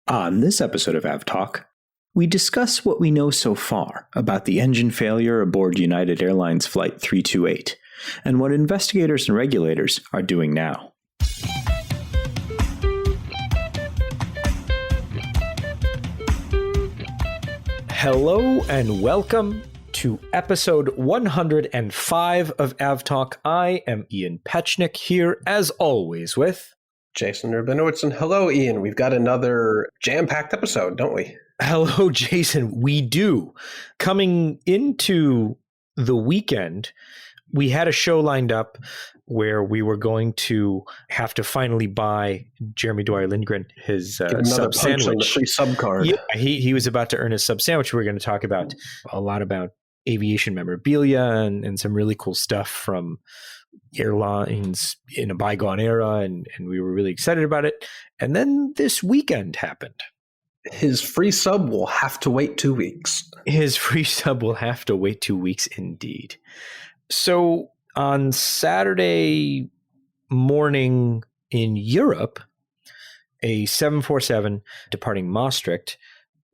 On this episode of AvTalk, we discuss what we know so far about the engine failure aboard United Airlines Flight 328 and what investigators and regulators are doing now. Hello and welcome to episode 105 of AvTalk. I am Ian Petchnick here, as always, with Jason Rabinowitz. And hello, Ian. We've got another jam-packed episode, don't we? Hello, Jason. We do. Coming into the weekend, we had a show lined up where we were going to have to finally buy Jeremy Dwyer Lindgren his sub sandwich. Free sub card. Yeah, he was about to earn his sub sandwich. We're going to talk about a lot about aviation memorabilia and some really cool stuff from airlines in a bygone era, and we were really excited about it. And then this weekend happened. His free sub will have to wait 2 weeks. His free sub will have to wait 2 weeks indeed. So on Saturday morning in Europe, a 747 departing Maastricht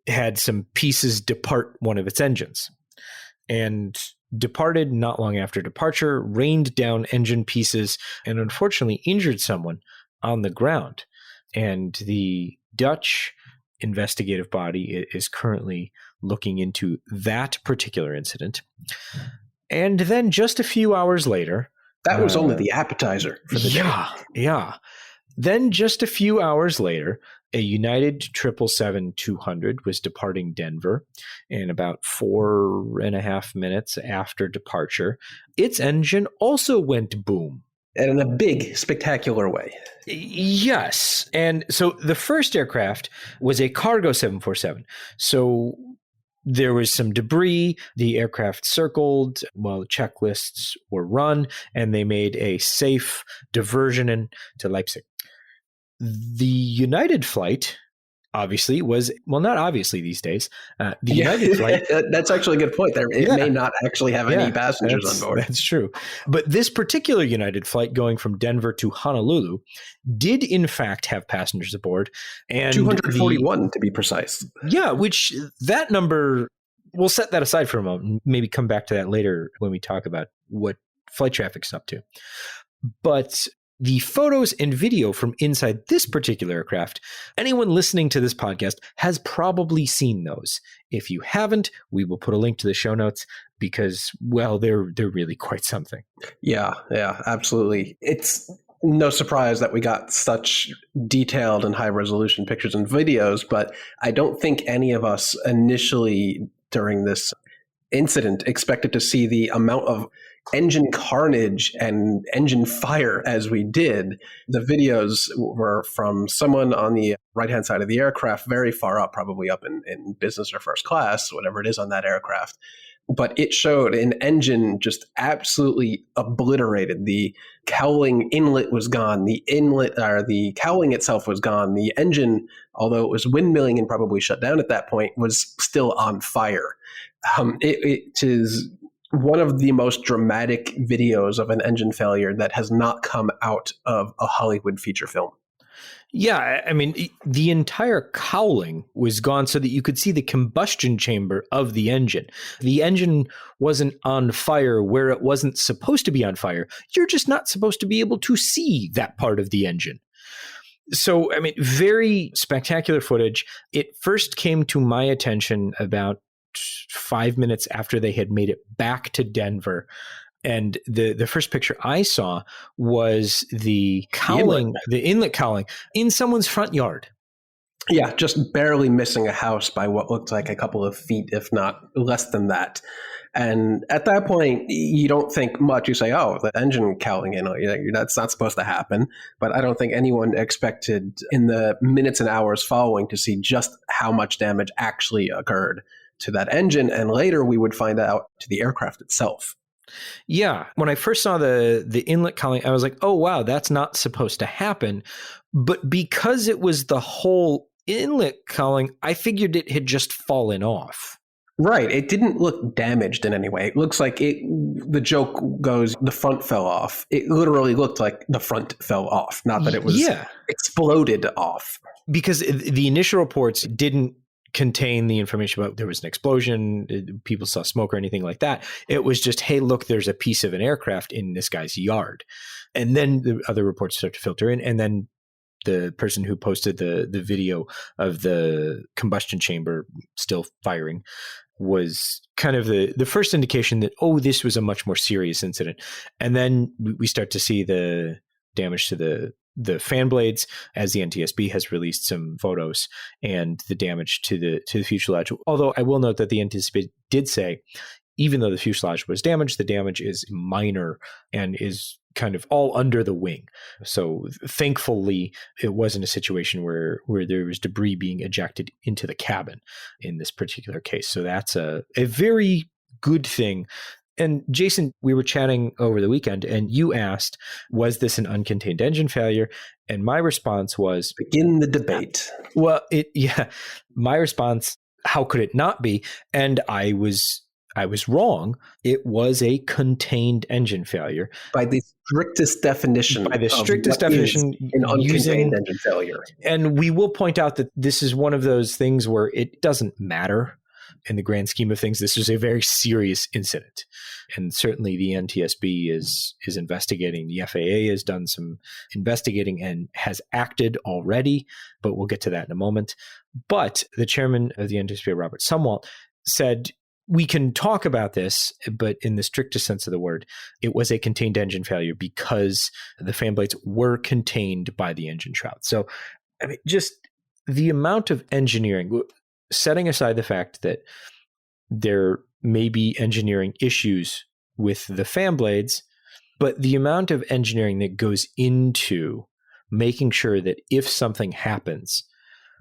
had some pieces depart one of its engines, and departed not long after departure, rained down engine pieces, and unfortunately injured someone on the ground. And the Dutch investigative body is currently looking into that particular incident. And then just a few hours later... That was only the appetizer for the day. Yeah. Then just a few hours later, a United 777-200 was departing Denver, and about 4.5 minutes after departure, its engine also went boom. And in a big, spectacular way. Yes. And so the first aircraft was a cargo 747. So there was some debris. The aircraft circled while checklists were run, and they made a safe diversion to Leipzig. The United flight, obviously, was, well, not obviously these days. The United flight. That's actually a good point there. It may not actually have any passengers on board. That's true. But this particular United flight going from Denver to Honolulu did, in fact, have passengers aboard. And 241 to be precise. Yeah, which that number, we'll set that aside for a moment. Maybe come back to that later when we talk about what flight traffic's up to. But the photos and video from inside this particular aircraft, anyone listening to this podcast has probably seen those. If you haven't, we will put a link to the show notes because, well, they're really quite something. Yeah, absolutely. It's no surprise that we got such detailed and high-resolution pictures and videos, but I don't think any of us initially during this incident expected to see the amount of engine carnage and engine fire as we did. The videos were from someone on the right-hand side of the aircraft, very far up, probably up in business or first class, whatever it is on that aircraft. But it showed an engine just absolutely obliterated. The cowling inlet was gone. The inlet, or the cowling itself was gone. The engine, although it was windmilling and probably shut down at that point, was still on fire. It is one of the most dramatic videos of an engine failure that has not come out of a Hollywood feature film. Yeah, I mean, the entire cowling was gone so that you could see the combustion chamber of the engine. The engine wasn't on fire where it wasn't supposed to be on fire. You're just not supposed to be able to see that part of the engine. So, I mean, very spectacular footage. It first came to my attention about 5 minutes after they had made it back to Denver. And the first picture I saw was the cowling, the inlet cowling in someone's front yard. Yeah, just barely missing a house by what looked like a couple of feet, if not less than that. And at that point, you don't think much. You say, oh, the engine cowling in, that's not supposed to happen. But I don't think anyone expected in the minutes and hours following to see just how much damage actually occurred to that engine. And later we would find out to the aircraft itself. Yeah. When I first saw the inlet cowling, I was like, oh, wow, that's not supposed to happen. But because it was the whole inlet cowling, I figured it had just fallen off. Right. It didn't look damaged in any way. It looks like the joke goes, the front fell off. It literally looked like the front fell off, not that it was Yeah, exploded off. because the initial reports didn't contain the information about there was an explosion, people saw smoke or anything like that. It was just, hey, look, there's a piece of an aircraft in this guy's yard. And then the other reports start to filter in. And then the person who posted the video of the combustion chamber still firing was kind of the first indication that, oh, this was a much more serious incident. And then we start to see the damage to the fan blades, as the NTSB has released some photos, and the damage to the fuselage. Although I will note that the NTSB did say, even though the fuselage was damaged, the damage is minor and is kind of all under the wing. So thankfully, it wasn't a situation where there was debris being ejected into the cabin in this particular case. So that's a very good thing. And Jason, we were chatting over the weekend and you asked, was this an uncontained engine failure? And my response was, begin the debate. Well, my response, how could it not be? And I was wrong. It was a contained engine failure. By the strictest definition. By the strictest definition, an uncontained engine failure. And we will point out that this is one of those things where it doesn't matter in the grand scheme of things. This is a very serious incident. And certainly the NTSB is investigating. The FAA has done some investigating and has acted already, but we'll get to that in a moment. But the chairman of the NTSB, Robert Sumwalt, said, we can talk about this, but in the strictest sense of the word, it was a contained engine failure because the fan blades were contained by the engine shroud. So, I mean, just the amount of engineering, setting aside the fact that there may be engineering issues with the fan blades, but the amount of engineering that goes into making sure that if something happens,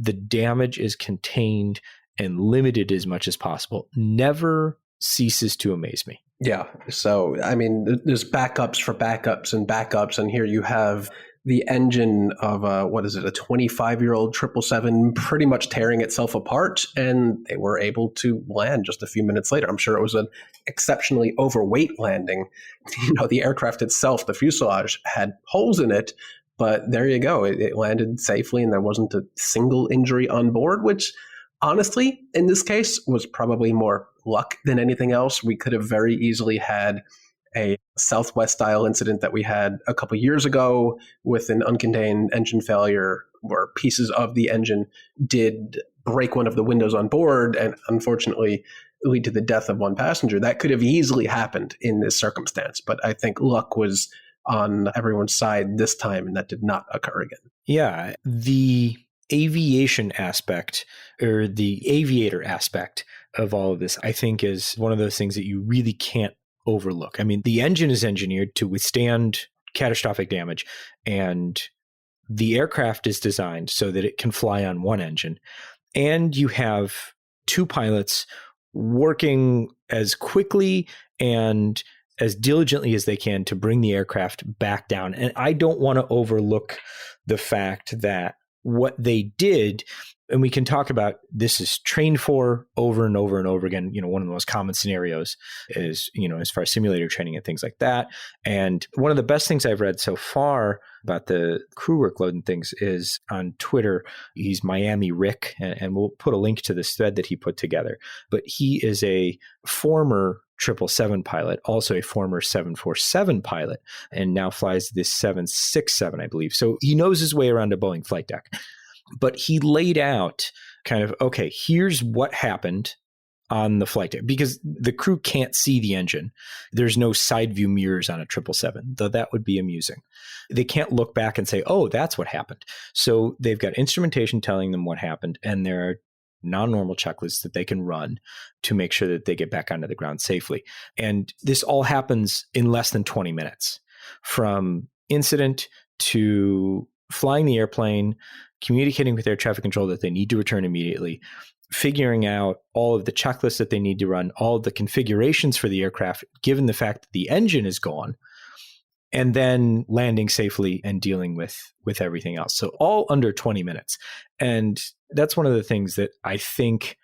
the damage is contained and limited as much as possible never ceases to amaze me. Yeah. So, I mean, there's backups for backups and backups. And here you have the engine of a 25-year-old 777 pretty much tearing itself apart. And they were able to land just a few minutes later. I'm sure it was an exceptionally overweight landing. The aircraft itself, the fuselage, had holes in it. But there you go. It landed safely and there wasn't a single injury on board, which honestly, in this case, was probably more luck than anything else. We could have very easily had a Southwest-style incident that we had a couple years ago with an uncontained engine failure where pieces of the engine did break one of the windows on board and unfortunately lead to the death of one passenger. That could have easily happened in this circumstance, but I think luck was on everyone's side this time, and that did not occur again. Yeah, the aviation aspect or the aviator aspect of all of this, I think, is one of those things that you really can't overlook. I mean, the engine is engineered to withstand catastrophic damage, and the aircraft is designed so that it can fly on one engine. And you have two pilots working as quickly and as diligently as they can to bring the aircraft back down. And I don't want to overlook the fact that what they did, and we can talk about this is trained for over and over and over again. One of the most common scenarios is, as far as simulator training and things like that. And one of the best things I've read so far about the crew workload and things is on Twitter. He's Miami Rick, and we'll put a link to this thread that he put together. But he is a former 777 pilot, also a former 747 pilot, and now flies this 767, I believe. So he knows his way around a Boeing flight deck. But he laid out kind of, okay, here's what happened on the flight deck, because the crew can't see the engine. There's no side view mirrors on a 777, though that would be amusing. They can't look back and say, oh, that's what happened. So they've got instrumentation telling them what happened, and there are non-normal checklists that they can run to make sure that they get back onto the ground safely. And this all happens in less than 20 minutes, from incident to flying the airplane, communicating with air traffic control that they need to return immediately, figuring out all of the checklists that they need to run, all of the configurations for the aircraft, given the fact that the engine is gone, and then landing safely and dealing with everything else. So all under 20 minutes. And that's one of the things that I think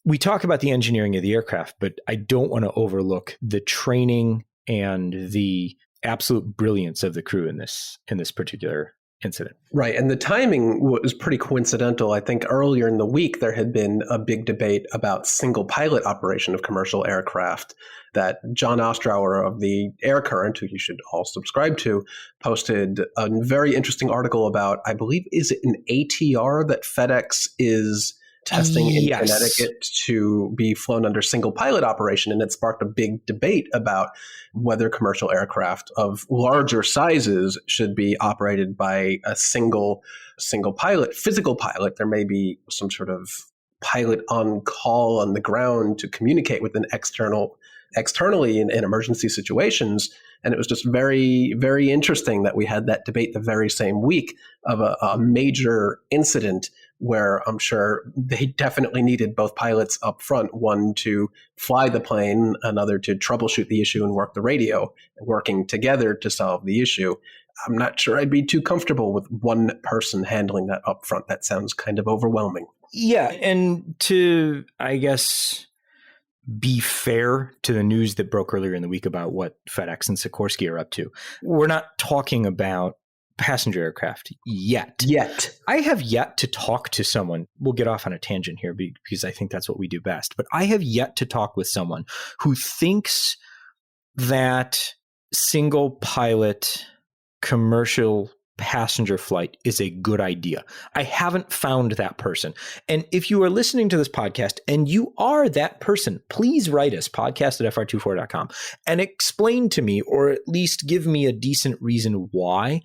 we talk about the engineering of the aircraft, but I don't want to overlook the training and the absolute brilliance of the crew in this particular incident. Right. And the timing was pretty coincidental. I think earlier in the week, there had been a big debate about single pilot operation of commercial aircraft that John Ostrower of the Air Current, who you should all subscribe to, posted a very interesting article about, I believe, is it an ATR that FedEx is testing in Connecticut to be flown under single pilot operation. And it sparked a big debate about whether commercial aircraft of larger sizes should be operated by a single pilot, physical pilot. There may be some sort of pilot on call on the ground to communicate with an externally in emergency situations. And it was just very, very interesting that we had that debate the very same week of a major incident where I'm sure they definitely needed both pilots up front, one to fly the plane, another to troubleshoot the issue and work the radio, working together to solve the issue. I'm not sure I'd be too comfortable with one person handling that up front. That sounds kind of overwhelming. Yeah, and to, I guess, be fair to the news that broke earlier in the week about what FedEx and Sikorsky are up to, we're not talking about passenger aircraft yet. I have yet to talk to someone. We'll get off on a tangent here because I think that's what we do best. But I have yet to talk with someone who thinks that single pilot commercial passenger flight is a good idea. I haven't found that person. And if you are listening to this podcast and you are that person, please write us, podcast@fr24.com, and explain to me, or at least give me a decent reason why,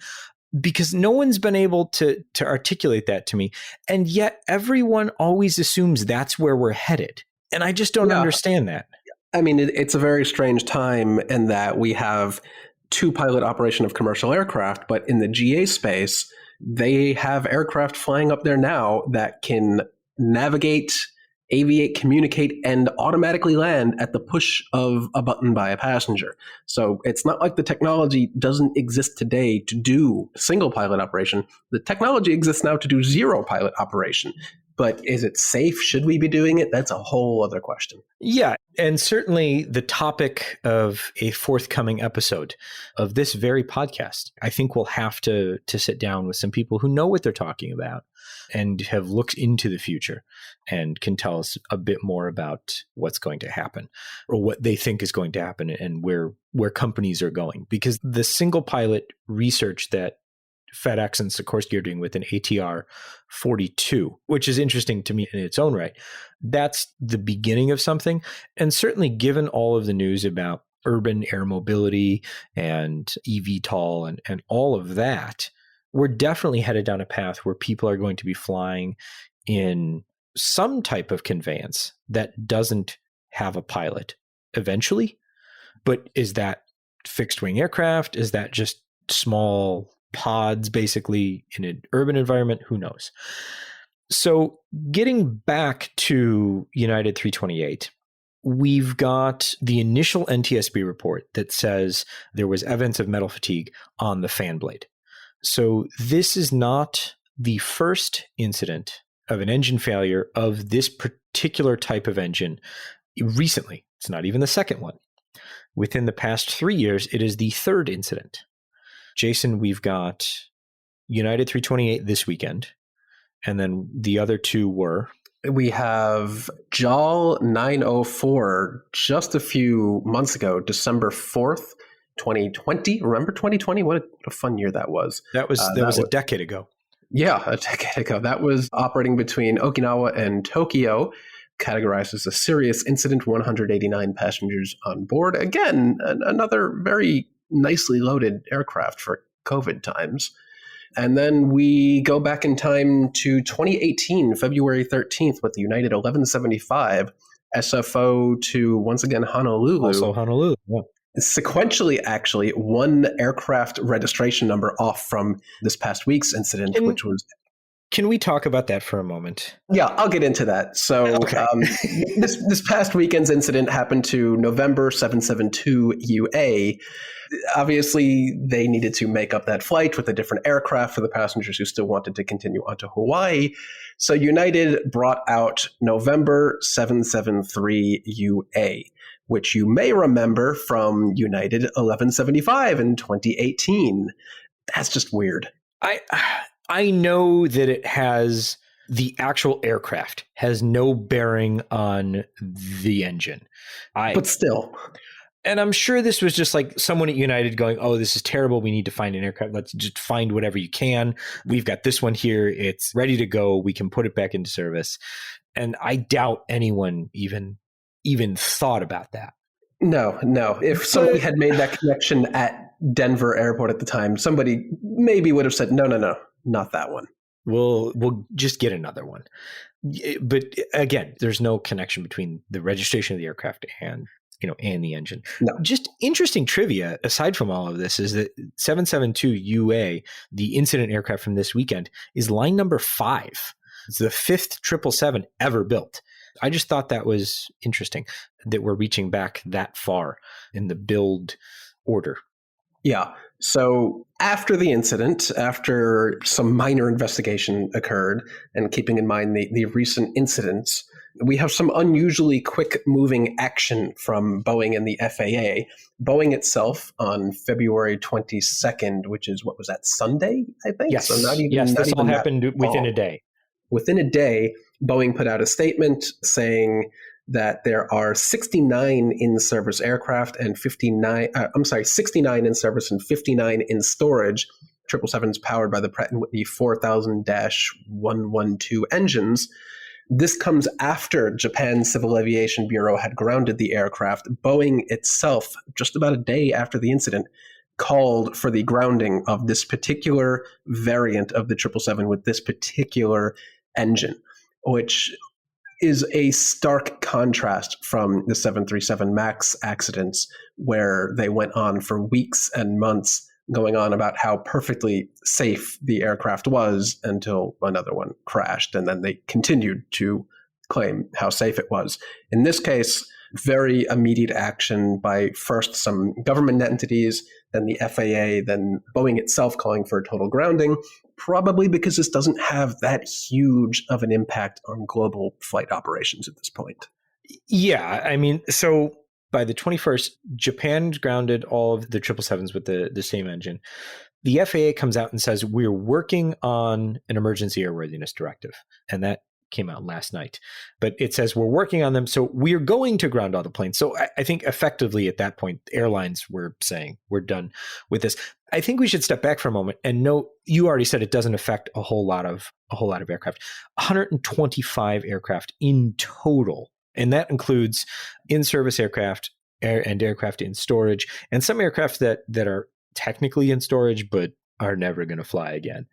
because no one's been able to articulate that to me. And yet everyone always assumes that's where we're headed. And I just don't understand that. I mean, it's a very strange time in that we have two pilot operation of commercial aircraft, but in the GA space, they have aircraft flying up there now that can navigate, aviate, communicate, and automatically land at the push of a button by a passenger. So it's not like the technology doesn't exist today to do single pilot operation. The technology exists now to do zero pilot operation. But is it safe? Should we be doing it? That's a whole other question. Yeah. And certainly the topic of a forthcoming episode of this very podcast, I think we'll have to sit down with some people who know what they're talking about and have looked into the future and can tell us a bit more about what's going to happen or what they think is going to happen and where companies are going. Because the single pilot research that FedEx and Sikorsky are doing with an ATR 42, which is interesting to me in its own right. That's the beginning of something. And certainly given all of the news about urban air mobility and eVTOL and all of that, we're definitely headed down a path where people are going to be flying in some type of conveyance that doesn't have a pilot eventually. But is that fixed wing aircraft? Is that just small pods basically in an urban environment? Who knows? So getting back to United 328, we've got the initial NTSB report that says there was evidence of metal fatigue on the fan blade. So this is not the first incident of an engine failure of this particular type of engine recently. It's not even the second one. Within the past 3 years, it is the third incident. Jason, we've got United 328 this weekend, and then the other two were? We have JAL 904 just a few months ago, December 4th, 2020. Remember 2020? What a fun year that was. That was a decade ago. Yeah, a decade ago. That was operating between Okinawa and Tokyo, categorized as a serious incident, 189 passengers on board. Again, another very nicely loaded aircraft for COVID times. And then we go back in time to 2018, February 13th, with the United 1175 SFO to, once again, Honolulu. Also Honolulu, yeah. Sequentially, actually, one aircraft registration number off from this past week's incident, which was Can we talk about that for a moment? Yeah, I'll get into that. So Okay. this past weekend's incident happened to November 772 UA. Obviously, they needed to make up that flight with a different aircraft for the passengers who still wanted to continue on to Hawaii. So United brought out November 773 UA, which you may remember from United 1175 in 2018. That's just weird. I know that it has the actual aircraft has no bearing on the engine. But still. And I'm sure this was just like someone at United going, oh, this is terrible. We need to find an aircraft. Let's just find whatever you can. We've got this one here. It's ready to go. We can put it back into service. And I doubt anyone even thought about that. No. If somebody had made that connection at Denver Airport at the time, somebody maybe would have said, no, not that one. We'll just get another one. But again, there's no connection between the registration of the aircraft and the engine. No. Just interesting trivia, aside from all of this, is that 772 UA, the incident aircraft from this weekend, is line number 5. It's the 5th 777 ever built. I just thought that was interesting that we're reaching back that far in the build order. Yeah. So after the incident, after some minor investigation occurred, and keeping in mind the recent incidents, we have some unusually quick moving action from Boeing and the FAA. Boeing itself on February 22nd, which is, what was that, Sunday, I think? Yes. So this all happened within a day. Within a day, Boeing put out a statement saying that there are 69 in-service aircraft and 69 in service and 59 in storage. 777s powered by the Pratt Whitney 4000-112 engines. This comes after Japan's Civil Aviation Bureau had grounded the aircraft. Boeing itself, just about a day after the incident, called for the grounding of this particular variant of the 777 with this particular engine, which is a stark contrast from the 737 MAX accidents, where they went on for weeks and months going on about how perfectly safe the aircraft was until another one crashed, and then they continued to claim how safe it was. In this case, very immediate action by first some government entities, then the FAA, then Boeing itself calling for a total grounding, probably because this doesn't have that huge of an impact on global flight operations at this point. Yeah, I mean, so by the 21st, Japan grounded all of the 777s with the same engine. The FAA comes out and says, we're working on an emergency airworthiness directive. And that came out last night. But it says we're working on them. So we're going to ground all the planes. So I think effectively at that point, airlines were saying we're done with this. I think we should step back for a moment and note, you already said it doesn't affect a whole lot of aircraft. 125 aircraft in total. And that includes in-service aircraft and aircraft in storage, and some aircraft that are technically in storage but are never going to fly again,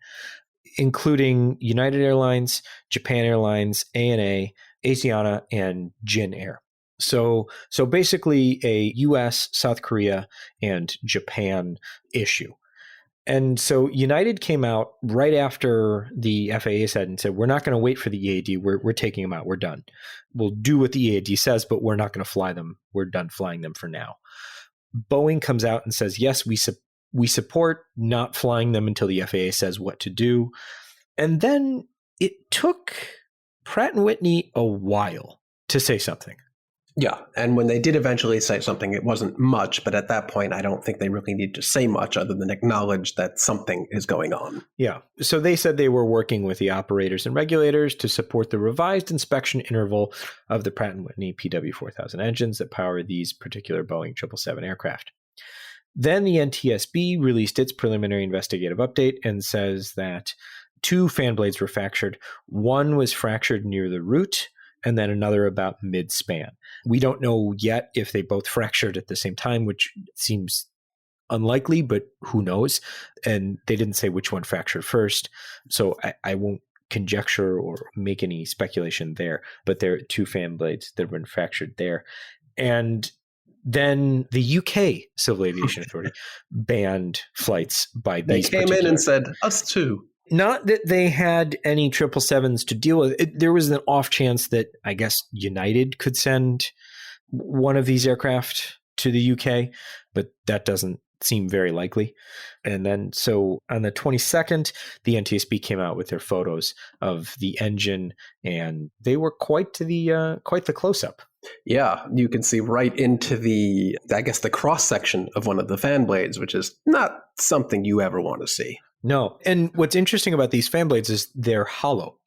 including United Airlines, Japan Airlines, ANA, Asiana, and Jin Air. So basically a US, South Korea, and Japan issue. And so United came out right after the FAA said we're not going to wait for the EAD. We're taking them out. We're done. We'll do what the EAD says, but we're not going to fly them. We're done flying them for now. Boeing comes out and says, yes, we support not flying them until the FAA says what to do. And then it took Pratt & Whitney a while to say something. Yeah, and when they did eventually say something, it wasn't much, but at that point, I don't think they really need to say much other than acknowledge that something is going on. Yeah, so they said they were working with the operators and regulators to support the revised inspection interval of the Pratt & Whitney PW4000 engines that power these particular Boeing 777 aircraft. Then the NTSB released its preliminary investigative update and says that 2 fan blades were fractured. One was fractured near the root, and then another about mid-span. We don't know yet if they both fractured at the same time, which seems unlikely, but who knows? And they didn't say which one fractured first, so I won't conjecture or make any speculation there, but there are 2 fan blades that have been fractured there. And then the UK Civil Aviation Authority banned flights by these. They came in and said, us too. Not that they had any 777s to deal with. There was an off chance that I guess United could send one of these aircraft to the UK, but that doesn't seem very likely. And then so on the 22nd, the NTSB came out with their photos of the engine, and they were quite the close-up. Yeah, you can see right into the cross section of one of the fan blades, which is not something you ever want to see. No. And what's interesting about these fan blades is they're hollow.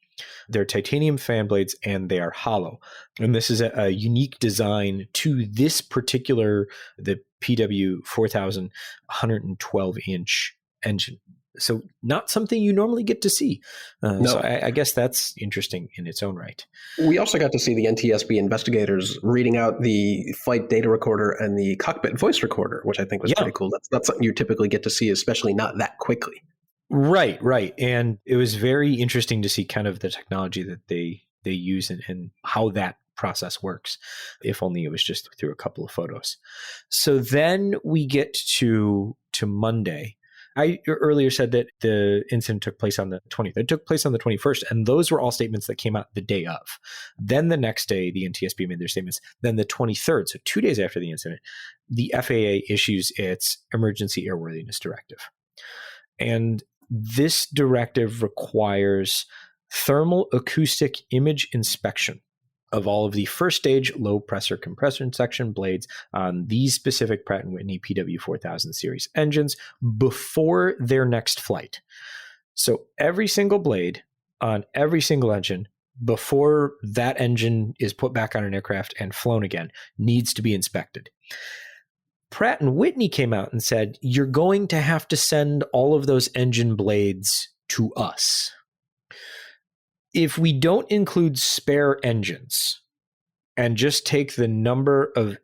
They're titanium fan blades and they are hollow. And this is a unique design to this particular, the PW4000 112-inch engine. So not something you normally get to see. No. So I guess that's interesting in its own right. We also got to see the NTSB investigators reading out the flight data recorder and the cockpit voice recorder, which I think was pretty cool. That's not something you typically get to see, especially not that quickly. Right. And it was very interesting to see kind of the technology that they use and how that process works, if only it was just through a couple of photos. So then we get to Monday. I earlier said that the incident took place on the 20th. It took place on the 21st, and those were all statements that came out the day of. Then the next day, the NTSB made their statements. Then the 23rd, so 2 days after the incident, the FAA issues its emergency airworthiness directive. And this directive requires thermal acoustic image inspection of all of the first stage low pressure compressor section blades on these specific Pratt Whitney PW4000 series engines before their next flight. So every single blade on every single engine before that engine is put back on an aircraft and flown again needs to be inspected. Pratt Whitney came out and said, you're going to have to send all of those engine blades to us. If we don't include spare engines and just take the number of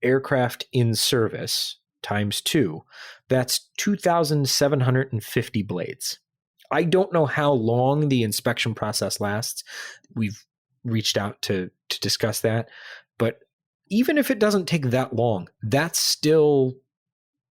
aircraft in service times 2, that's 2,750 blades. I don't know how long the inspection process lasts. We've reached out to discuss that, but even if it doesn't take that long, that's still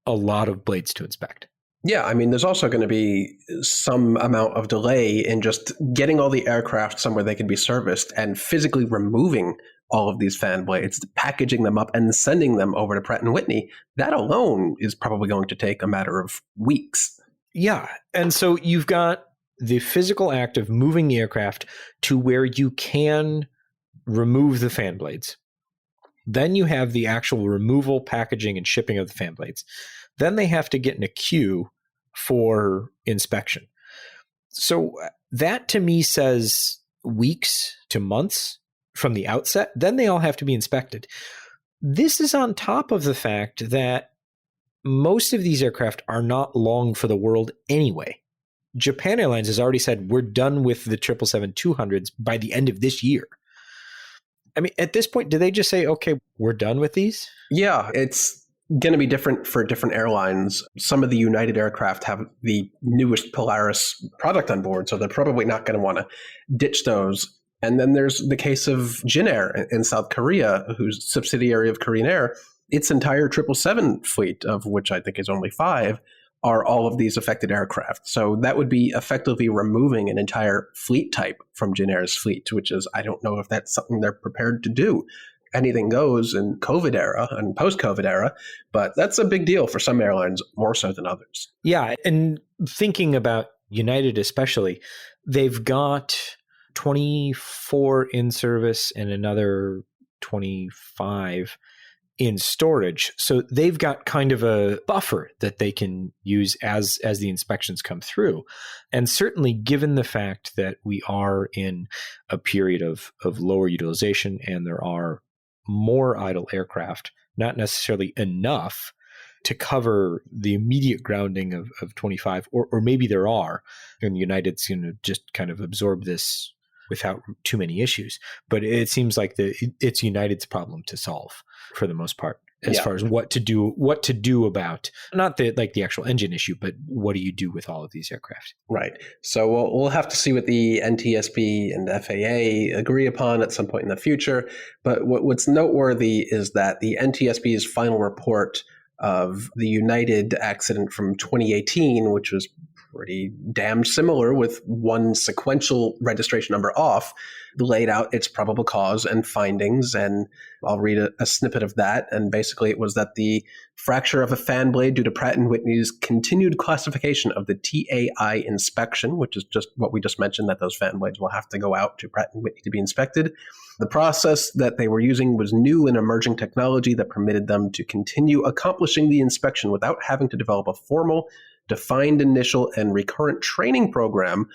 a lot of blades to inspect. Yeah, I mean, there's also going to be some amount of delay in just getting all the aircraft somewhere they can be serviced and physically removing all of these fan blades, packaging them up and sending them over to Pratt & Whitney. That alone is probably going to take a matter of weeks. Yeah, and so you've got the physical act of moving the aircraft to where you can remove the fan blades. Then you have the actual removal, packaging, and shipping of the fan blades. Then they have to get in a queue for inspection. So that to me says weeks to months from the outset. Then they all have to be inspected. This is on top of the fact that most of these aircraft are not long for the world anyway. Japan Airlines has already said we're done with the 777-200s by the end of this year. I mean, at this point, do they just say, okay, we're done with these? Yeah, it's going to be different for different airlines. Some of the United aircraft have the newest Polaris product on board, so they're probably not going to want to ditch those. And then there's the case of Jin Air in South Korea, who's a subsidiary of Korean Air. Its entire 777 fleet, of which I think is only 5, are all of these affected aircraft. So that would be effectively removing an entire fleet type from Jin Air's fleet, which is, I don't know if that's something they're prepared to do. Anything goes in COVID era and post-COVID era, but that's a big deal for some airlines, more so than others. Yeah, and thinking about United especially, they've got 24 in service and another 25 in storage. So they've got kind of a buffer that they can use as the inspections come through. And certainly given the fact that we are in a period of lower utilization and there are more idle aircraft, not necessarily enough to cover the immediate grounding of 25, or maybe there are, and United's going to just kind of absorb this without too many issues. But it seems like it's United's problem to solve for the most part, as far as what to do about not the actual engine issue, but what do you do with all of these aircraft? Right. So we'll have to see what the NTSB and the FAA agree upon at some point in the future. But what's noteworthy is that the NTSB's final report of the United accident from 2018, which was pretty damn similar with one sequential registration number off, laid out its probable cause and findings. And I'll read a snippet of that. And basically it was that the fracture of a fan blade due to Pratt Whitney's continued classification of the TAI inspection, which is just what we just mentioned, that those fan blades will have to go out to Pratt Whitney to be inspected. The process that they were using was new and emerging technology that permitted them to continue accomplishing the inspection without having to develop a formal, defined initial and recurrent training program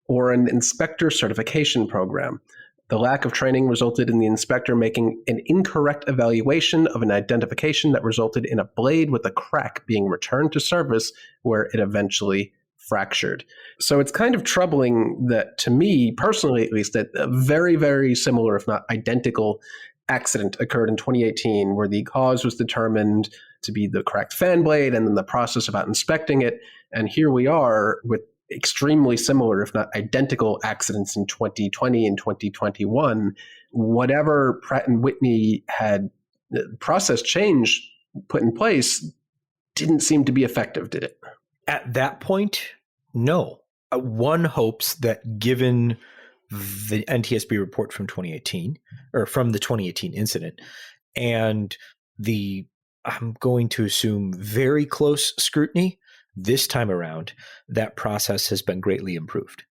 or an inspector certification program. The lack of training resulted in the inspector making an incorrect evaluation of an identification that resulted in a blade with a crack being returned to service where it eventually fractured. So it's kind of troubling that, to me personally at least, that a very, very similar, if not identical, accident occurred in 2018 where the cause was determined to be the cracked fan blade and then the process about inspecting it. And here we are with extremely similar, if not identical, accidents in 2020 and 2021. Whatever Pratt & Whitney had process change put in place didn't seem to be effective, did it? At that point, no. One hopes that given the NTSB report from 2018, or from the 2018 incident, and the, I'm going to assume, very close scrutiny this time around, that process has been greatly improved.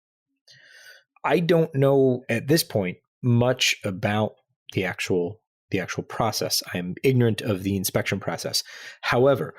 I don't know at this point much about the actual process. I am ignorant of the inspection process. However,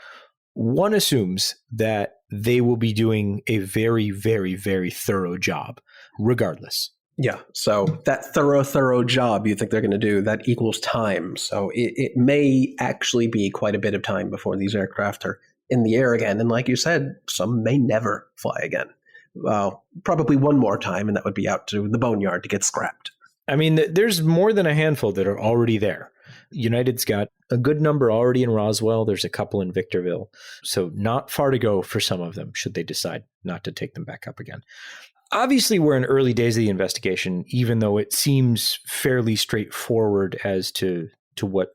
one assumes that they will be doing a very, very, very thorough job regardless. Yeah. So that thorough job you think they're going to do, that equals time. So it may actually be quite a bit of time before these aircraft are in the air again. And like you said, some may never fly again. Well, probably one more time, and that would be out to the boneyard to get scrapped. I mean, there's more than a handful that are already there. United's got a good number already in Roswell. There's a couple in Victorville. So not far to go for some of them, should they decide not to take them back up again. Obviously, we're in early days of the investigation, even though it seems fairly straightforward as to what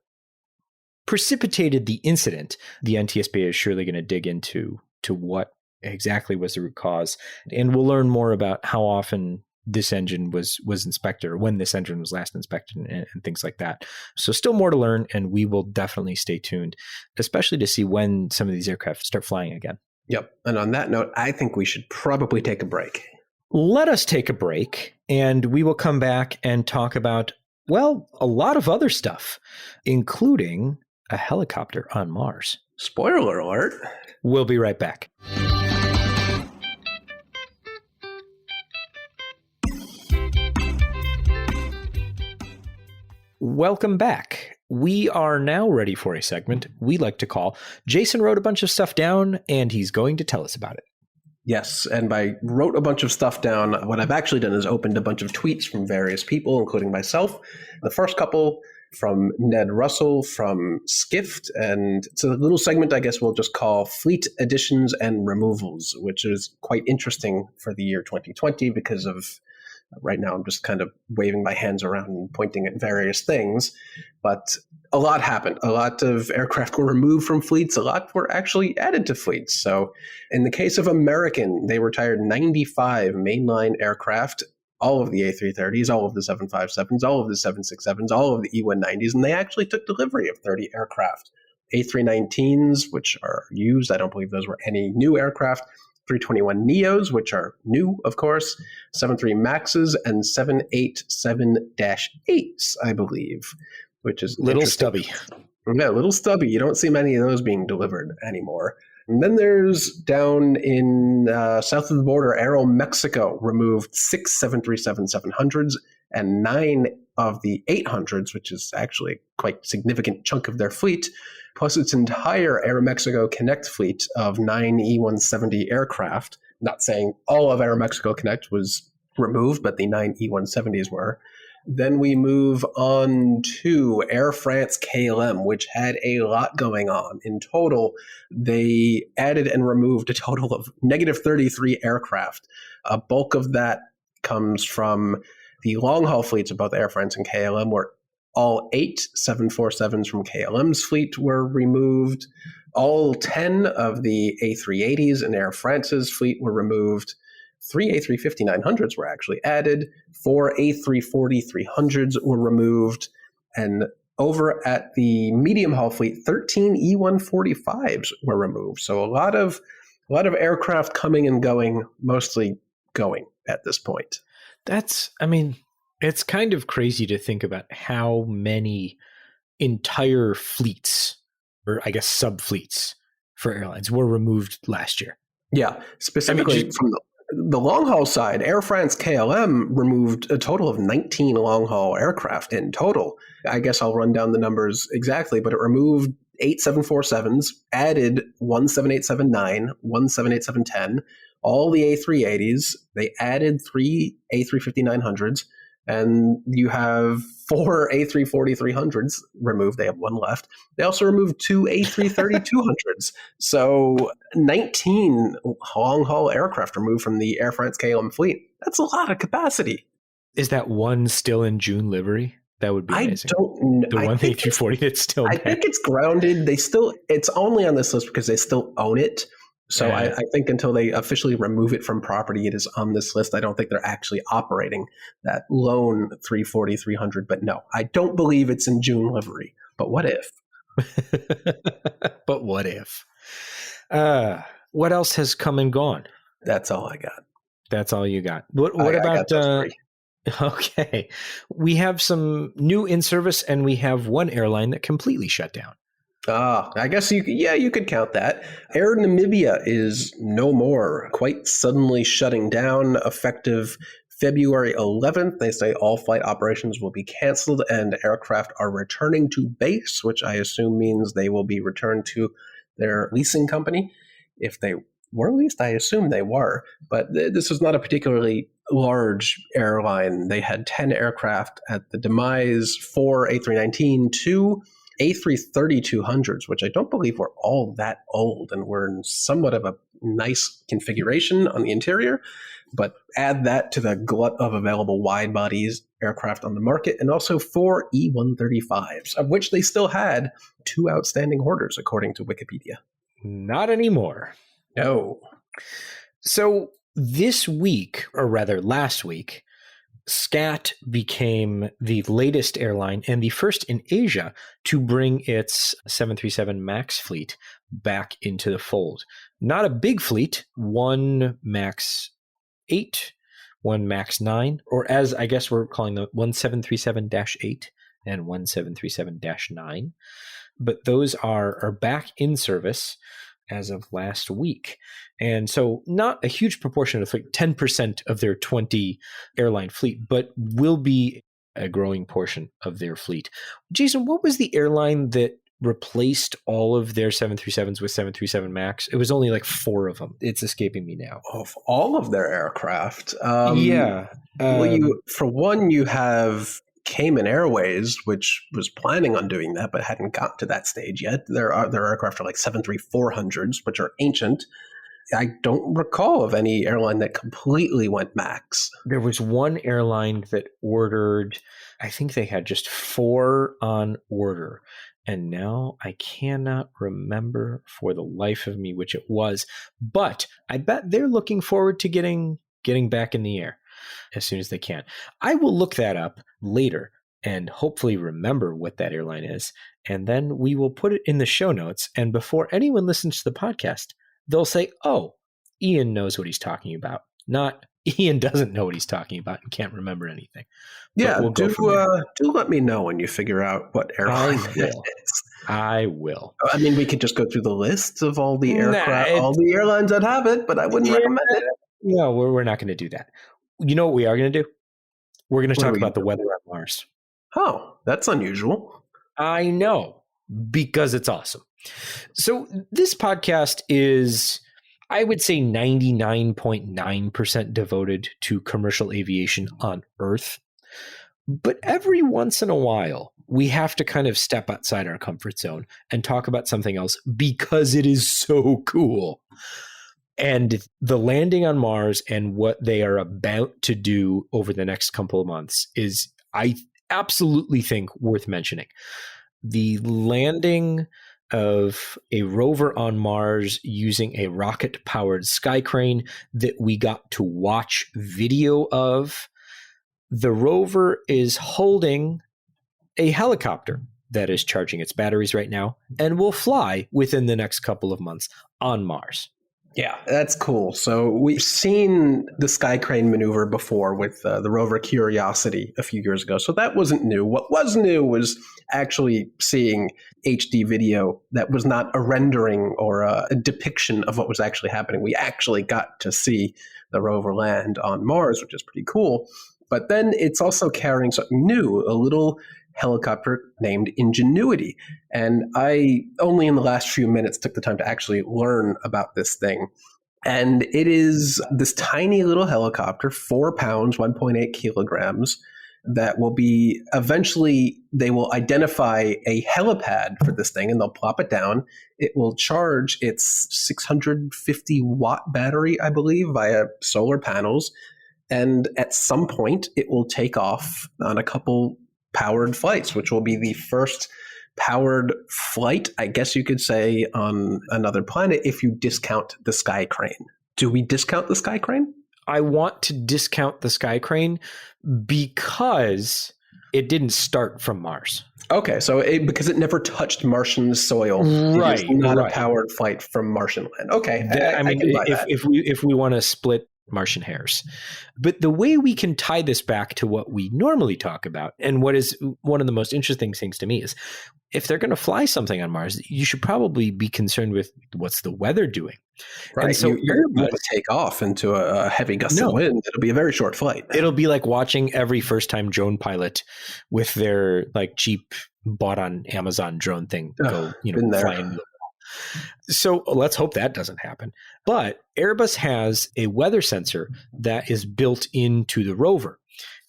precipitated the incident. The NTSB is surely going to dig into what exactly was the root cause. And we'll learn more about how often this engine was inspected, or when this engine was last inspected, and things like that. So still more to learn, and we will definitely stay tuned, especially to see when some of these aircraft start flying again. Yep. And on that note, I think we should probably take a break. Let us take a break, and we will come back and talk about, well, a lot of other stuff, including a helicopter on Mars. Spoiler alert. We'll be right back. Welcome back. We are now ready for a segment we like to call Jason Wrote a Bunch of Stuff Down, and he's going to tell us about it. Yes, and by wrote a bunch of stuff down, what I've actually done is opened a bunch of tweets from various people, including myself. The first couple from Ned Russell from Skift, and it's a little segment I guess we'll just call Fleet Additions and Removals, which is quite interesting for the year 2020 because of, right now I'm just kind of waving my hands around and pointing at various things, but a lot happened. A lot of aircraft were removed from fleets. A lot were actually added to fleets. So in the case of American, they retired 95 mainline aircraft, all of the A330s, all of the 757s, all of the 767s, all of the E190s, and they actually took delivery of 30 aircraft. A319s, which are used, I don't believe those were any new aircraft, 321neos, which are new, of course, 73 Maxes, and 787-8s, I believe, which is little stubby. Yeah, little stubby. You don't see many of those being delivered anymore. And then there's down in south of the border, Aeromexico removed 6 737-700s and 9 of the 800s, which is actually a quite significant chunk of their fleet, plus its entire Aeromexico Connect fleet of 9 E-170 aircraft. Not saying all of Aeromexico Connect was removed, but the 9 E-170s were. Then we move on to Air France KLM, which had a lot going on. In total, they added and removed a total of negative 33 aircraft. A bulk of that comes from the long-haul fleets of both Air France and KLM, where All 8 747s from KLM's fleet were removed. All 10 of the A380s in Air France's fleet were removed. 3 A350-900s were actually added. 4 A340-300s were removed. And over at the medium haul fleet, 13 E145s were removed. So a lot of aircraft coming and going, mostly going at this point. It's kind of crazy to think about how many entire fleets, or I guess sub-fleets for airlines, were removed last year. Yeah, specifically from the long-haul side, Air France KLM removed a total of 19 long-haul aircraft in total. I guess I'll run down the numbers exactly, but it removed 8 747s, added 1 787-9, 1 787-10, all the A380s. They added 3 A350-900s, and you have 4 A340-300s removed. They have one left. They also removed 2 A330-200s. So 19 long-haul aircraft removed from the Air France KLM fleet. That's a lot of capacity. Is that one still in June livery? That would be amazing. I don't know. The one A340 that's still there. I think it's grounded. It's only on this list because they still own it. So I think until they officially remove it from property, it is on this list. I don't think they're actually operating that lone 340-300. But no, I don't believe it's in June livery. But what if? But what if? What else has come and gone? That's all I got. That's all you got. What about... Okay. We have some new in-service, and we have one airline that completely shut down. I guess you could count that. Air Namibia is no more, quite suddenly shutting down effective February 11th. They say all flight operations will be canceled and aircraft are returning to base, which I assume means they will be returned to their leasing company. If they were leased, I assume they were, but this was not a particularly large airline. They had 10 aircraft at the demise, 4 A319, 2 A330-200s, which I don't believe were all that old and were in somewhat of a nice configuration on the interior. But add that to the glut of available wide bodies aircraft on the market, and also 4 E135s, of which they still had 2 outstanding orders, according to Wikipedia. Not anymore. No. So this week, or rather last week, SCAT became the latest airline and the first in Asia to bring its 737 MAX fleet back into the fold. Not a big fleet, one MAX 8, one MAX 9, or as I guess we're calling them, one 737-8 and one 737-9. But those are back in service as of last week. And so not a huge proportion of the fleet, 10% of their 20 airline fleet, but will be a growing portion of their fleet. Jason, what was the airline that replaced all of their 737s with 737 MAX? It was only like 4 of them. It's escaping me now. Of all of their aircraft? Yeah. For one, you have Cayman Airways, which was planning on doing that, but hadn't gotten to that stage yet. Their aircraft are like 737-400s, which are ancient. I don't recall of any airline that completely went MAX. There was one airline that ordered, I think they had just 4 on order. And now I cannot remember for the life of me which it was. But I bet they're looking forward to getting back in the air as soon as they can. I will look that up later and hopefully remember what that airline is. And then we will put it in the show notes. And before anyone listens to the podcast, they'll say, oh, Ian knows what he's talking about. Not Ian doesn't know what he's talking about and can't remember anything. Yeah, we'll do let me know when you figure out what airline it is. I will. I mean, we could just go through the list of all the aircraft, all the airlines that have it, but I wouldn't recommend it. No, we're not going to do that. You know what we are going to do? We're going to talk about the weather on Mars. Oh, that's unusual. I know, because it's awesome. So this podcast is, I would say, 99.9% devoted to commercial aviation on Earth. But every once in a while, we have to kind of step outside our comfort zone and talk about something else because it is so cool. And the landing on Mars and what they are about to do over the next couple of months is, absolutely think worth mentioning. The landing of a rover on Mars using a rocket-powered sky crane that we got to watch video of. The rover is holding a helicopter that is charging its batteries right now and will fly within the next couple of months on Mars. Yeah, that's cool. So we've seen the sky crane maneuver before with the rover Curiosity a few years ago. So that wasn't new. What was new was actually seeing HD video that was not a rendering or a depiction of what was actually happening. We actually got to see the rover land on Mars, which is pretty cool. But then it's also carrying something new, a little helicopter named Ingenuity. And I only in the last few minutes took the time to actually learn about this thing. And it is this tiny little helicopter, 4 pounds, 1.8 kilograms, that will be eventually, they will identify a helipad for this thing and they'll plop it down. It will charge its 650 watt battery, I believe, via solar panels. And at some point, it will take off on a couple powered flights, which will be the first powered flight, I guess you could say, on another planet if you discount the sky crane. Do we discount the sky crane? I want to discount the sky crane because it didn't start from Mars. Okay, so because it never touched Martian soil, right? It is not a powered flight from Martian land. Okay, I mean, if we want to split Martian hairs. But the way we can tie this back to what we normally talk about, and what is one of the most interesting things to me, is if they're going to fly something on Mars, you should probably be concerned with what's the weather doing. Right. And so you're able to take off into a heavy gust of wind. It'll be a very short flight. It'll be like watching every first-time drone pilot with their like cheap bought on Amazon drone thing go, flying. So let's hope that doesn't happen. But Airbus has a weather sensor that is built into the rover.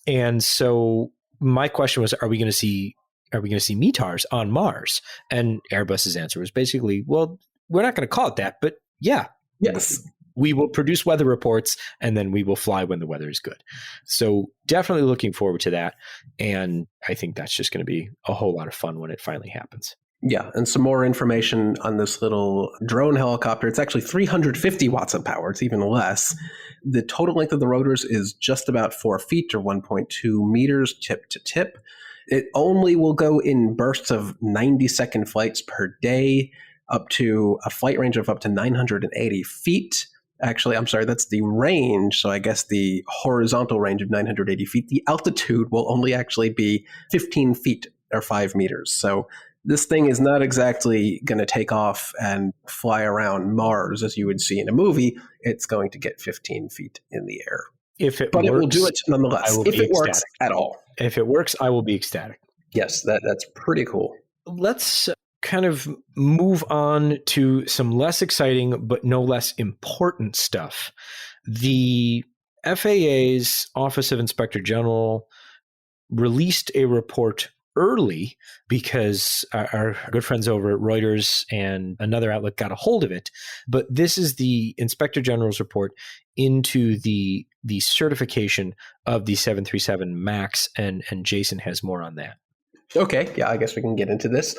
And so my question was, are we going to see METARs on Mars? And Airbus's answer was basically, well, we're not going to call it that, but yes, we will produce weather reports and then we will fly when the weather is good. So definitely looking forward to that. And I think that's just going to be a whole lot of fun when it finally happens. Yeah, and some more information on this little drone helicopter. It's actually 350 watts of power. It's even less. The total length of the rotors is just about 4 feet or 1.2 meters tip to tip. It only will go in bursts of 90-second flights per day, up to a flight range of up to 980 feet. Actually, I'm sorry, that's the range. So I guess the horizontal range of 980 feet. The altitude will only actually be 15 feet or 5 meters. So this thing is not exactly going to take off and fly around Mars as you would see in a movie. It's going to get 15 feet in the air. But it will do it nonetheless, if it works at all. If it works, I will be ecstatic. Yes, that's pretty cool. Let's kind of move on to some less exciting but no less important stuff. The FAA's Office of Inspector General released a report early because our good friends over at Reuters and another outlet got a hold of it. But this is the Inspector General's report into the certification of the 737 MAX, and Jason has more on that. Okay, yeah, I guess we can get into this.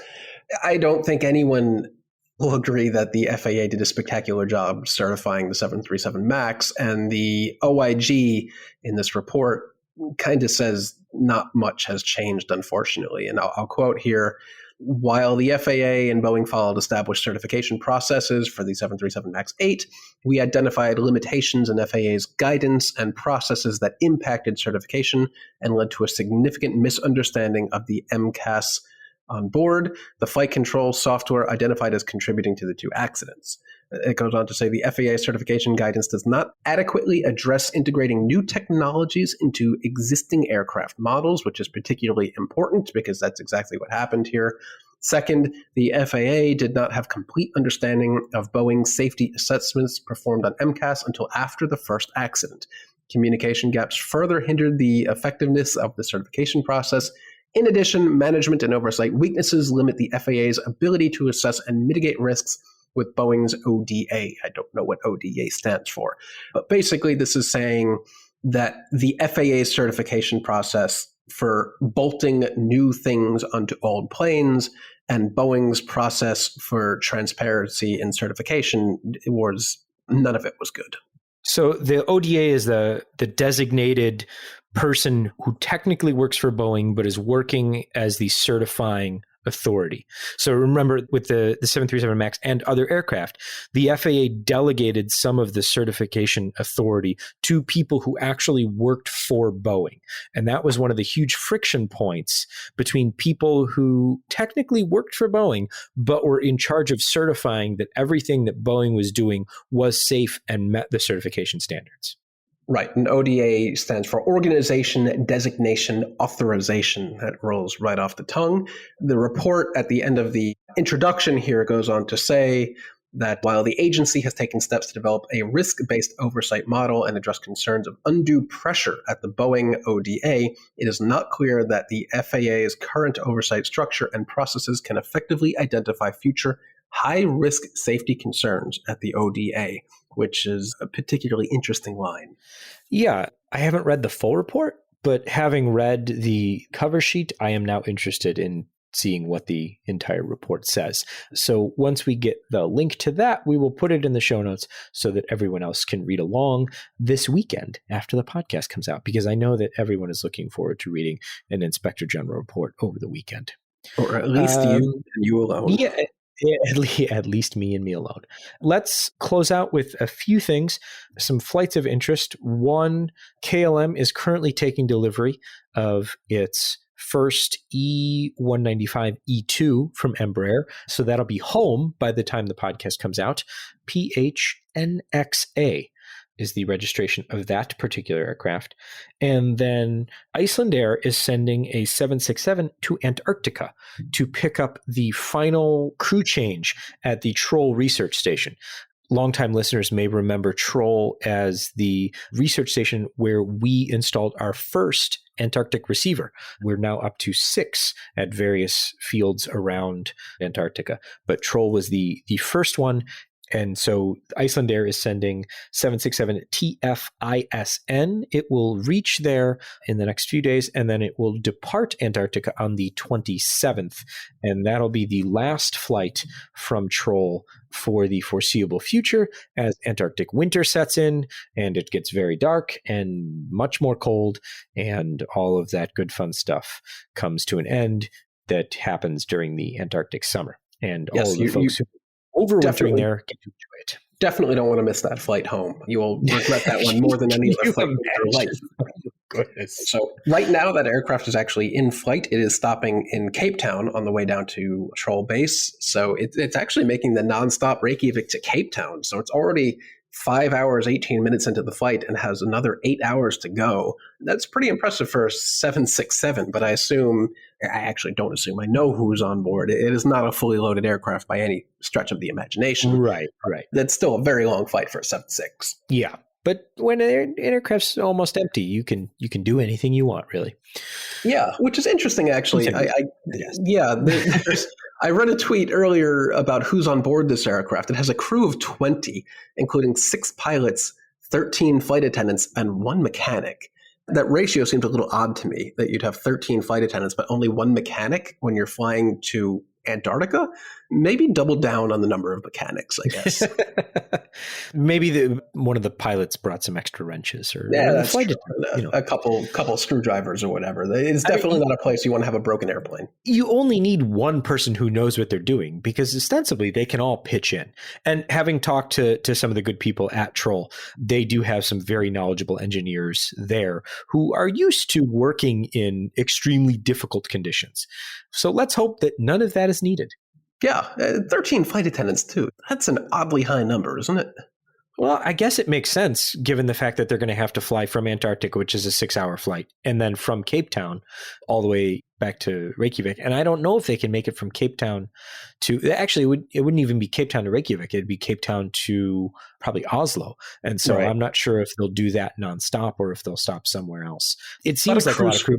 I don't think anyone will agree that the FAA did a spectacular job certifying the 737 MAX, and the OIG in this report kind of says not much has changed, unfortunately. And I'll quote here, while the FAA and Boeing followed established certification processes for the 737 MAX 8, we identified limitations in FAA's guidance and processes that impacted certification and led to a significant misunderstanding of the MCAS on board, the flight control software identified as contributing to the 2 accidents. It goes on to say the FAA certification guidance does not adequately address integrating new technologies into existing aircraft models, which is particularly important because that's exactly what happened here. Second, the FAA did not have complete understanding of Boeing's safety assessments performed on MCAS until after the first accident. Communication gaps further hindered the effectiveness of the certification process. In addition, management and oversight weaknesses limit the FAA's ability to assess and mitigate risks with Boeing's ODA. I don't know what ODA stands for. But basically, this is saying that the FAA certification process for bolting new things onto old planes, and Boeing's process for transparency and certification was none of it was good. So the ODA is the designated person who technically works for Boeing, but is working as the certifying authority. So remember, with the 737 MAX and other aircraft, the FAA delegated some of the certification authority to people who actually worked for Boeing. And that was one of the huge friction points between people who technically worked for Boeing, but were in charge of certifying that everything that Boeing was doing was safe and met the certification standards. Right. And ODA stands for Organization Designation Authorization. That rolls right off the tongue. The report at the end of the introduction here goes on to say that while the agency has taken steps to develop a risk-based oversight model and address concerns of undue pressure at the Boeing ODA, it is not clear that the FAA's current oversight structure and processes can effectively identify future high-risk safety concerns at the ODA, which is a particularly interesting line. Yeah, I haven't read the full report, but having read the cover sheet, I am now interested in seeing what the entire report says. So once we get the link to that, we will put it in the show notes so that everyone else can read along this weekend after the podcast comes out, because I know that everyone is looking forward to reading an Inspector General report over the weekend. Or at least you alone. Yeah. At least me and me alone. Let's close out with a few things, some flights of interest. One, KLM is currently taking delivery of its first E195-E2 from Embraer. So that'll be home by the time the podcast comes out. PHNXA is the registration of that particular aircraft. And then Iceland Air is sending a 767 to Antarctica to pick up the final crew change at the Troll Research Station. Longtime listeners may remember Troll as the research station where we installed our first Antarctic receiver. We're now up to 6 at various fields around Antarctica, but Troll was the first one. And so Iceland Air is sending 767 TFISN. It will reach there in the next few days, and then it will depart Antarctica on the 27th. And that'll be the last flight from Troll for the foreseeable future as Antarctic winter sets in and it gets very dark and much more cold, and all of that good fun stuff comes to an end that happens during the Antarctic summer. And all of the folks who overwintering there get to enjoy it. Definitely don't want to miss that flight home. You will regret that one more than any other flight in your life. Goodness. So right now that aircraft is actually in flight. It is stopping in Cape Town on the way down to Troll Base. So it's actually making the nonstop Reykjavik to Cape Town. So it's already 5 hours, 18 minutes into the flight and has another 8 hours to go. That's pretty impressive for a 767, but I actually don't assume, I know who's on board. It is not a fully loaded aircraft by any stretch of the imagination. Right. That's still a very long flight for a 76. Yeah. But when an aircraft's almost empty, you can do anything you want, really. Yeah, which is interesting, actually. I read a tweet earlier about who's on board this aircraft. It has a crew of 20, including 6 pilots, 13 flight attendants, and 1 mechanic. That ratio seems a little odd to me, that you'd have 13 flight attendants, but only 1 mechanic when you're flying to Antarctica. Maybe double down on the number of mechanics, I guess. Maybe one of the pilots brought some extra wrenches, or that's true. A couple screwdrivers or whatever. It's definitely not a place you want to have a broken airplane. You only need one person who knows what they're doing, because ostensibly they can all pitch in. And having talked to some of the good people at Troll, they do have some very knowledgeable engineers there who are used to working in extremely difficult conditions. So let's hope that none of that is needed. Yeah, 13 flight attendants too. That's an oddly high number, isn't it? Well, I guess it makes sense given the fact that they're going to have to fly from Antarctica, which is a 6-hour flight, and then from Cape Town all the way back to Reykjavik. And I don't know if they can make it from Cape Town to, actually, it wouldn't even be Cape Town to Reykjavik. It'd be Cape Town to probably Oslo. And so I'm not sure if they'll do that nonstop or if they'll stop somewhere else. It seems like a lot of crew,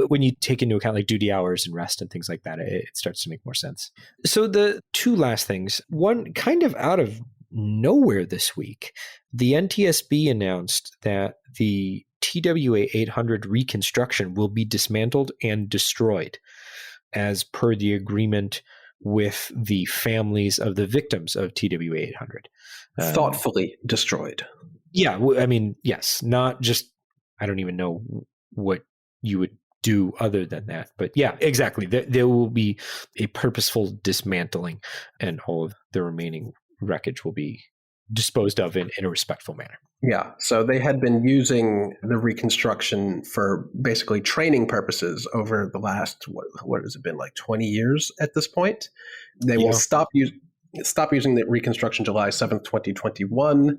when you take into account like duty hours and rest and things like that, it starts to make more sense. So the 2 last things, one kind of out of nowhere this week, the NTSB announced that the TWA 800 reconstruction will be dismantled and destroyed as per the agreement with the families of the victims of TWA 800. Thoughtfully destroyed. Yeah, I mean, yes, not just, I don't even know what you would do other than that. But yeah, exactly. There will be a purposeful dismantling, and all of the remaining wreckage will be disposed of in a respectful manner. Yeah, so they had been using the reconstruction for basically training purposes over the last, what has it been, like 20 years at this point. They will stop using the reconstruction July 7th, 2021.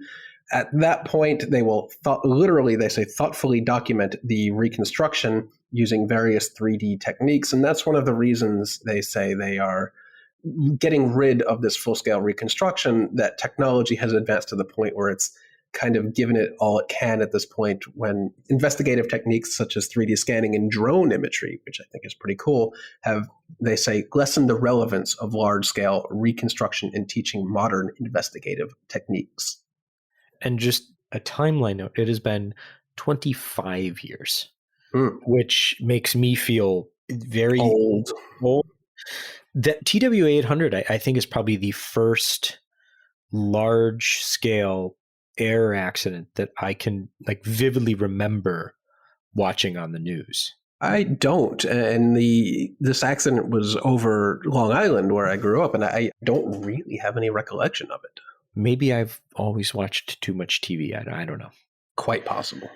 At that point, they will literally, they say, thoughtfully document the reconstruction using various 3D techniques. And that's one of the reasons they say they are getting rid of this full-scale reconstruction, that technology has advanced to the point where it's kind of given it all it can at this point, when investigative techniques such as 3D scanning and drone imagery, which I think is pretty cool, have, they say, lessened the relevance of large-scale reconstruction in teaching modern investigative techniques. And just a timeline note, it has been 25 years, which makes me feel very old. That TWA 800, I think, is probably the first large-scale air accident that I can vividly remember watching on the news. I don't. And this accident was over Long Island, where I grew up, and I don't really have any recollection of it. Maybe I've always watched too much TV. I don't know. Quite possible.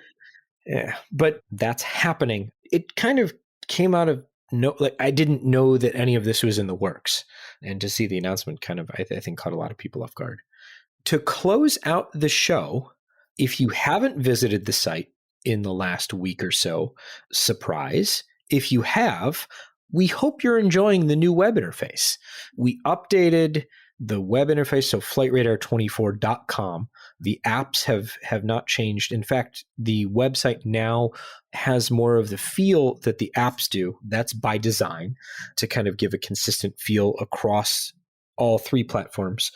Yeah, but that's happening. It kind of came out of I didn't know that any of this was in the works. And to see the announcement kind of, I think, caught a lot of people off guard. To close out the show, if you haven't visited the site in the last week or so, surprise. If you have, we hope you're enjoying the new web interface. We updated the web interface, so flightradar24.com. The apps have not changed. In fact, the website now has more of the feel that the apps do. That's by design, to kind of give a consistent feel across all three platforms,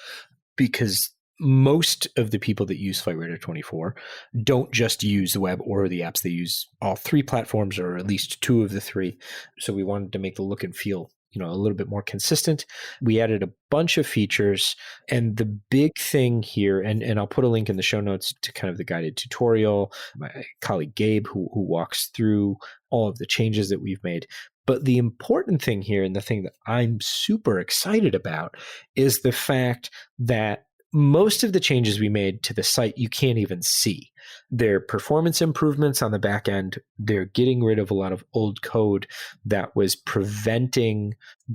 because most of the people that use FlightRadar 24 don't just use the web or the apps. They use all three platforms, or at least two of the three. So we wanted to make the look and feel a little bit more consistent. We added a bunch of features, and the big thing here, and I'll put a link in the show notes to kind of the guided tutorial, my colleague Gabe, who walks through all of the changes that we've made. But the important thing here, and the thing that I'm super excited about, is the fact that most of the changes we made to the site you can't even see. They're performance improvements on the back end. They're getting rid of a lot of old code that was preventing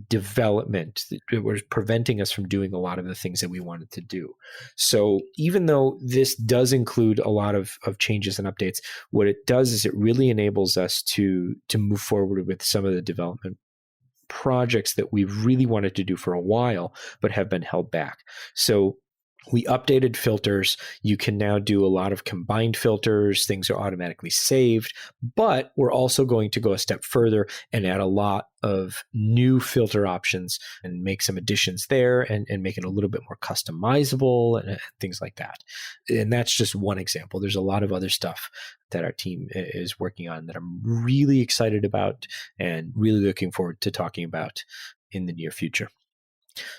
development. It was preventing us from doing a lot of the things that we wanted to do. So even though this does include a lot of changes and updates, what it does is it really enables us to move forward with some of the development projects that we've really wanted to do for a while, but have been held back. So we updated filters. You can now do a lot of combined filters. Things are automatically saved, but we're also going to go a step further and add a lot of new filter options and make some additions there, and make it a little bit more customizable and things like that. And that's just one example. There's a lot of other stuff that our team is working on that I'm really excited about and really looking forward to talking about in the near future.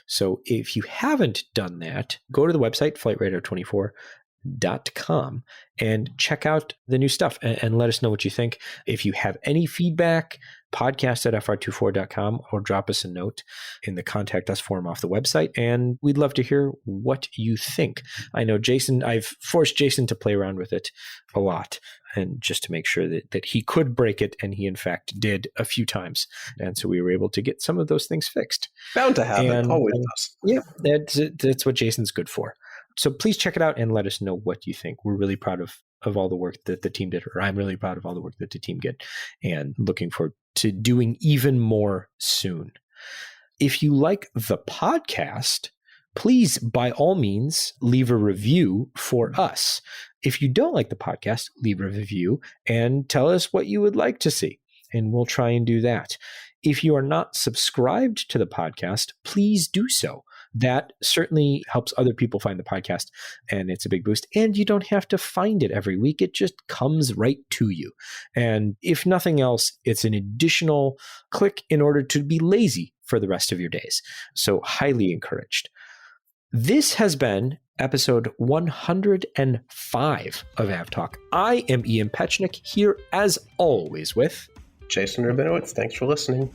So if you haven't done that, go to the website, flightradar24.com, and check out the new stuff and let us know what you think. If you have any feedback, podcast@fr24.com, or drop us a note in the contact us form off the website, and we'd love to hear what you think. I know I've forced Jason to play around with it a lot, and just to make sure that he could break it, and he in fact did a few times. And so we were able to get some of those things fixed. Bound to happen, always does. Yeah, that's what Jason's good for. So please check it out and let us know what you think. We're really proud of all the work that the team did, or I'm really proud of all the work that the team did, and looking forward to doing even more soon. If you like the podcast, please, by all means, leave a review for us. If you don't like the podcast, leave a review and tell us what you would like to see, and we'll try and do that. If you are not subscribed to the podcast, please do so. that certainly helps other people find the podcast, and it's a big boost. And you don't have to find it every week. It just comes right to you. And if nothing else, it's an additional click in order to be lazy for the rest of your days. So highly encouraged. This has been episode 105 of AvTalk. I am Ian Petchnick, here as always with Jason Rabinowitz. Thanks for listening.